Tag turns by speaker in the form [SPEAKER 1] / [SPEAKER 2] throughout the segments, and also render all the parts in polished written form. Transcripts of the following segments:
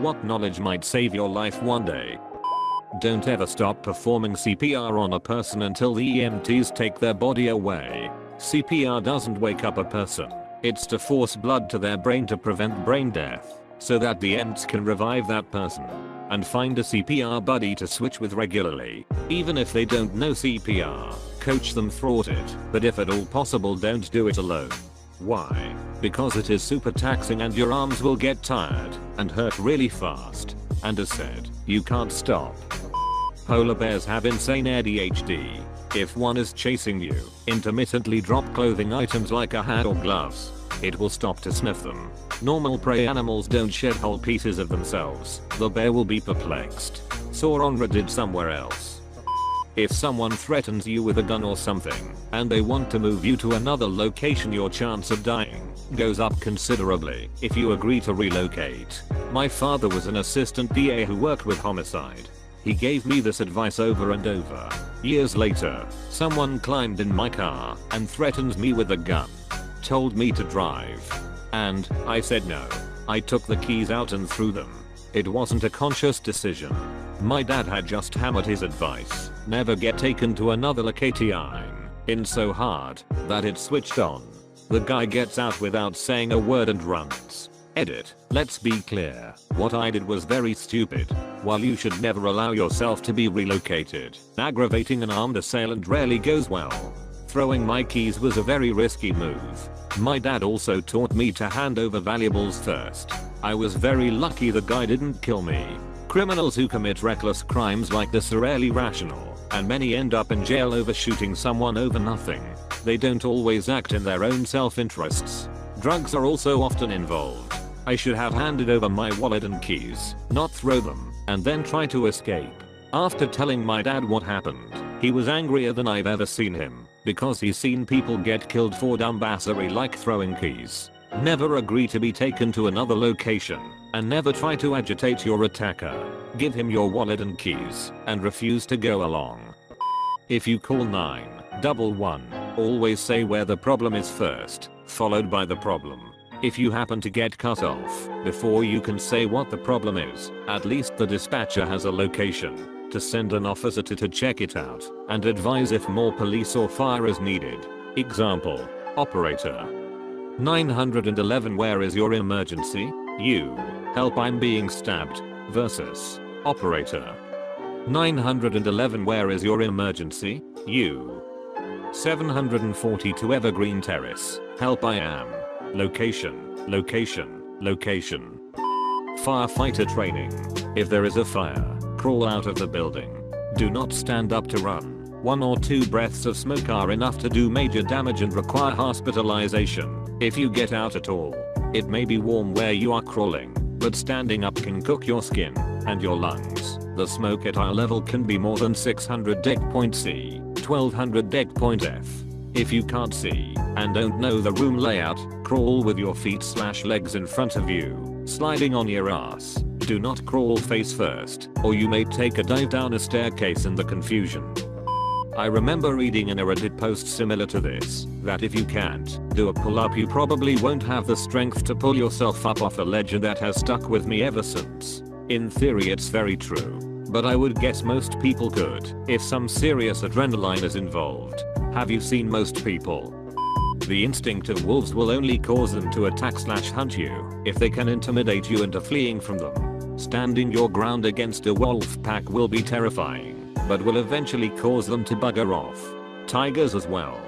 [SPEAKER 1] What knowledge might save your life one day? Don't ever stop performing CPR on a person until the EMTs take their body away. CPR doesn't wake up a person. It's to force blood to their brain to prevent brain death, so that the EMTs can revive that person. And find a CPR buddy to switch with regularly. Even if they don't know CPR, coach them through it, but if at all possible don't do it alone. Why? Because it is super taxing and your arms will get tired and hurt really fast. And as said, you can't stop. Polar bears have insane ADHD. If one is chasing you, intermittently drop clothing items like a hat or gloves. It will stop to sniff them. Normal prey animals don't shed whole pieces of themselves. The bear will be perplexed. Saw on Reddit somewhere else. If someone threatens you with a gun or something, and they want to move you to another location, your chance of dying goes up considerably if you agree to relocate. My father was an assistant DA who worked with homicide. He gave me this advice over and over. Years later, someone climbed in my car and threatened me with a gun. Told me to drive. And I said no. I took the keys out and threw them. It wasn't a conscious decision. My dad had just hammered his advice. Never get taken to another location in so hard that it switched on. The guy gets out without saying a word and runs. Edit. Let's be clear. What I did was very stupid. While you should never allow yourself to be relocated, aggravating an armed assailant rarely goes well. Throwing my keys was a very risky move. My dad also taught me to hand over valuables first. I was very lucky the guy didn't kill me. Criminals who commit reckless crimes like this are rarely rational, and many end up in jail over shooting someone over nothing. They don't always act in their own self-interests. Drugs are also often involved. I should have handed over my wallet and keys, not throw them, and then try to escape. After telling my dad what happened, he was angrier than I've ever seen him, because he's seen people get killed for dumbassery like throwing keys. Never agree to be taken to another location, and never try to agitate your attacker. Give him your wallet and keys, and refuse to go along. If you call 911, always say where the problem is first, followed by the problem. If you happen to get cut off before you can say what the problem is, at least the dispatcher has a location to send an officer to check it out and advise if more police or fire is needed. Example, operator 911, where is your emergency? You, help, I'm being stabbed, versus operator 911, where is your emergency? You, 742 Evergreen Terrace, help, I am. Location, location, location. Firefighter training. If there is a fire, crawl out of the building. Do not stand up to run. 1 or 2 breaths of smoke are enough to do major damage and require hospitalization. If you get out at all, it may be warm where you are crawling, but standing up can cook your skin and your lungs. The smoke at eye level can be more than 600 deg point C, 1200 deg point F. If you can't see and don't know the room layout, crawl with your feet/legs in front of you, sliding on your ass. Do not crawl face first, or you may take a dive down a staircase in the confusion. I remember reading in a Reddit post similar to this, that if you can't do a pull-up, you probably won't have the strength to pull yourself up off a ledge, and that has stuck with me ever since. In theory it's very true, but I would guess most people could if some serious adrenaline is involved. Have you seen most people? The instinct of wolves will only cause them to attack/hunt you if they can intimidate you into fleeing from them. Standing your ground against a wolf pack will be terrifying, but will eventually cause them to bugger off. Tigers as well.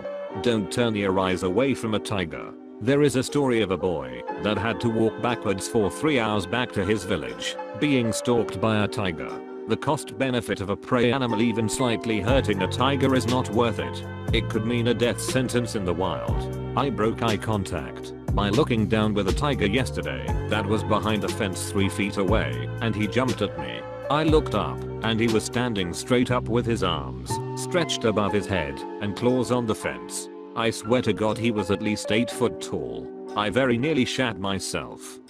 [SPEAKER 1] Don't turn your eyes away from a tiger. There is a story of a boy that had to walk backwards for 3 hours back to his village, being stalked by a tiger. The cost benefit of a prey animal even slightly hurting a tiger is not worth it. It could mean a death sentence in the wild. I broke eye contact by looking down with a tiger yesterday that was behind a fence 3 feet away, and he jumped at me. I looked up, and he was standing straight up with his arms stretched above his head and claws on the fence. I swear to God he was at least 8 foot tall. I very nearly shat myself.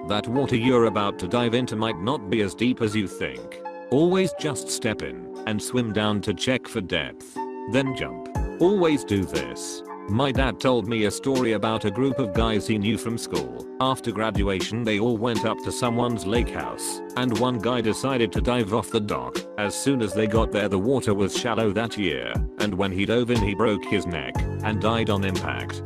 [SPEAKER 1] That water you're about to dive into might not be as deep as you think. Always just step in and swim down to check for depth. Then jump. Always do this. My dad told me a story about a group of guys he knew from school. After graduation they all went up to someone's lake house, and one guy decided to dive off the dock. As soon as they got there the water was shallow that year, and when he dove in he broke his neck and died on impact.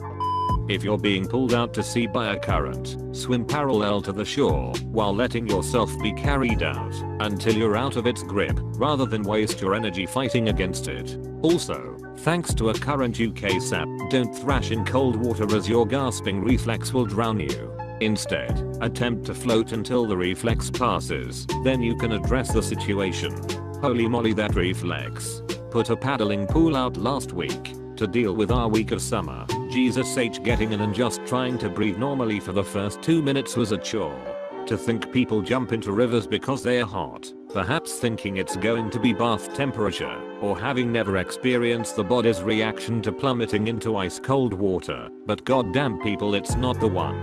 [SPEAKER 1] If you're being pulled out to sea by a current, swim parallel to the shore while letting yourself be carried out until you're out of its grip rather than waste your energy fighting against it. Also, thanks to a current UK SAP, don't thrash in cold water as your gasping reflex will drown you. Instead, attempt to float until the reflex passes, then you can address the situation. Holy moly, that reflex. Put a paddling pool out last week to deal with our week of summer. Jesus H, getting in and just trying to breathe normally for the first 2 minutes was a chore. To think people jump into rivers because they're hot, perhaps thinking it's going to be bath temperature, or having never experienced the body's reaction to plummeting into ice cold water, but goddamn people, it's not the one.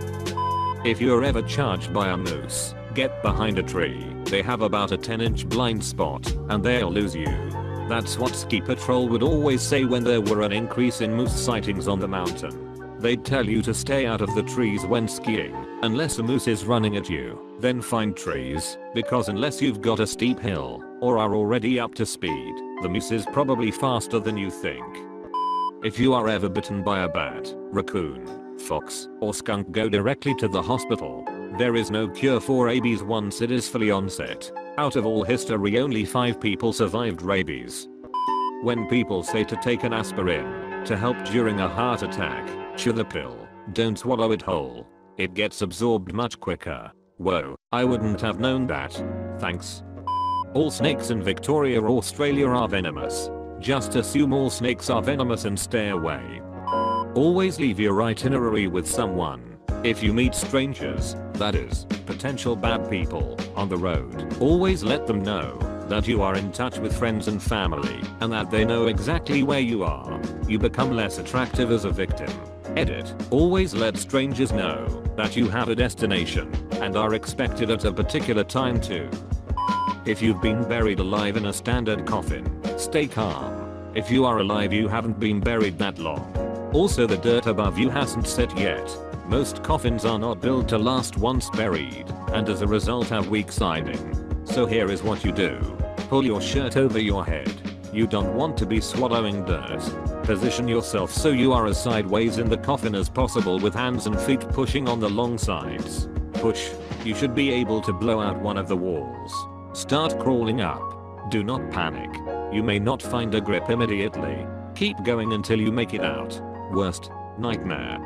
[SPEAKER 1] If you're ever charged by a moose, get behind a tree. They have about a 10-inch blind spot, and they'll lose you. That's what ski patrol would always say when there were an increase in moose sightings on the mountain. They'd tell you to stay out of the trees when skiing, unless a moose is running at you. Then find trees, because unless you've got a steep hill, or are already up to speed, the moose is probably faster than you think. If you are ever bitten by a bat, raccoon, fox, or skunk, go directly to the hospital. There is no cure for rabies once it is fully onset. Out of all history only 5 people survived rabies. When people say to take an aspirin to help during a heart attack, chew the pill, don't swallow it whole. It gets absorbed much quicker. Whoa, I wouldn't have known that. Thanks. All snakes in Victoria, Australia are venomous. Just assume all snakes are venomous and stay away. Always leave your itinerary with someone. If you meet strangers, that is, potential bad people, on the road, always let them know that you are in touch with friends and family and that they know exactly where you are. You become less attractive as a victim. Edit. Always let strangers know that you have a destination and are expected at a particular time too. If you've been buried alive in a standard coffin, stay calm. If you are alive you haven't been buried that long. Also, the dirt above you hasn't set yet. Most coffins are not built to last once buried, and as a result have weak siding. So here is what you do. Pull your shirt over your head. You don't want to be swallowing dirt. Position yourself so you are as sideways in the coffin as possible with hands and feet pushing on the long sides. Push. You should be able to blow out one of the walls. Start crawling up. Do not panic. You may not find a grip immediately. Keep going until you make it out. Worst nightmare.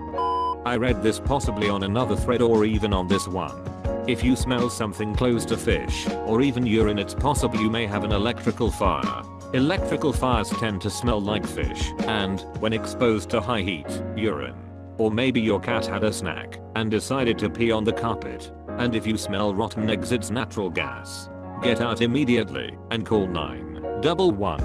[SPEAKER 1] I read this possibly on another thread or even on this one. If you smell something close to fish, or even urine, it's possible you may have an electrical fire. Electrical fires tend to smell like fish, and, when exposed to high heat, urine. Or maybe your cat had a snack and decided to pee on the carpet. And if you smell rotten eggs, it's natural gas. Get out immediately and call 911.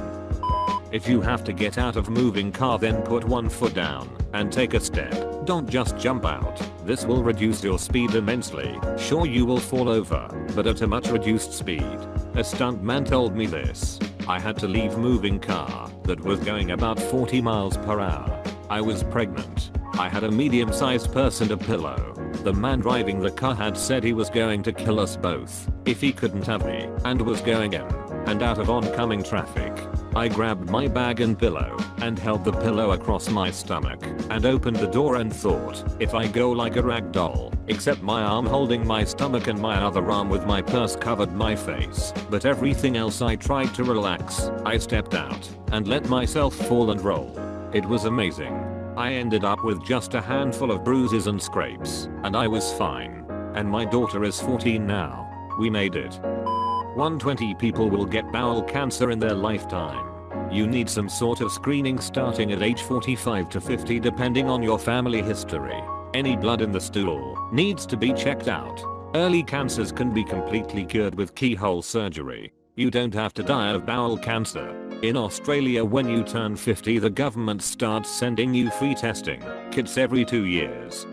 [SPEAKER 1] If you have to get out of moving car, then put one foot down and take a step. Don't just jump out. This will reduce your speed immensely. Sure, you will fall over, but at a much reduced speed. A stuntman told me this. I had to leave moving car that was going about 40 miles per hour. I was pregnant. I had a medium-sized person to pillow. The man driving the car had said he was going to kill us both if he couldn't have me, and was going in and out of oncoming traffic. I grabbed my bag and pillow and held the pillow across my stomach and opened the door and thought, if I go like a rag doll, except my arm holding my stomach and my other arm with my purse covered my face, but everything else I tried to relax. I stepped out and let myself fall and roll. It was amazing. I ended up with just a handful of bruises and scrapes, and I was fine. And my daughter is 14 now. We made it. 120 people will get bowel cancer in their lifetime. You need some sort of screening starting at age 45 to 50 depending on your family history. Any blood in the stool needs to be checked out. Early cancers can be completely cured with keyhole surgery. You don't have to die of bowel cancer. In Australia, when you turn 50, the government starts sending you free testing kits every 2 years.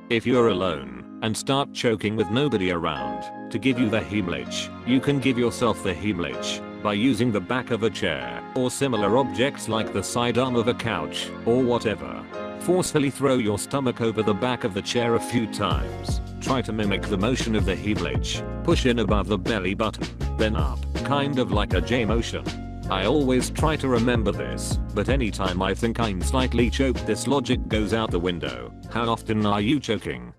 [SPEAKER 1] If you're alone and start choking with nobody around to give you the hemorrhage, you can give yourself the hemorrhage by using the back of a chair or similar objects like the sidearm of a couch or whatever. Forcefully throw your stomach over the back of the chair a few times. Try to mimic the motion of the heelage. Push in above the belly button, then up, kind of like a J motion. I always try to remember this, but anytime I think I'm slightly choked, this logic goes out the window. How often are you choking?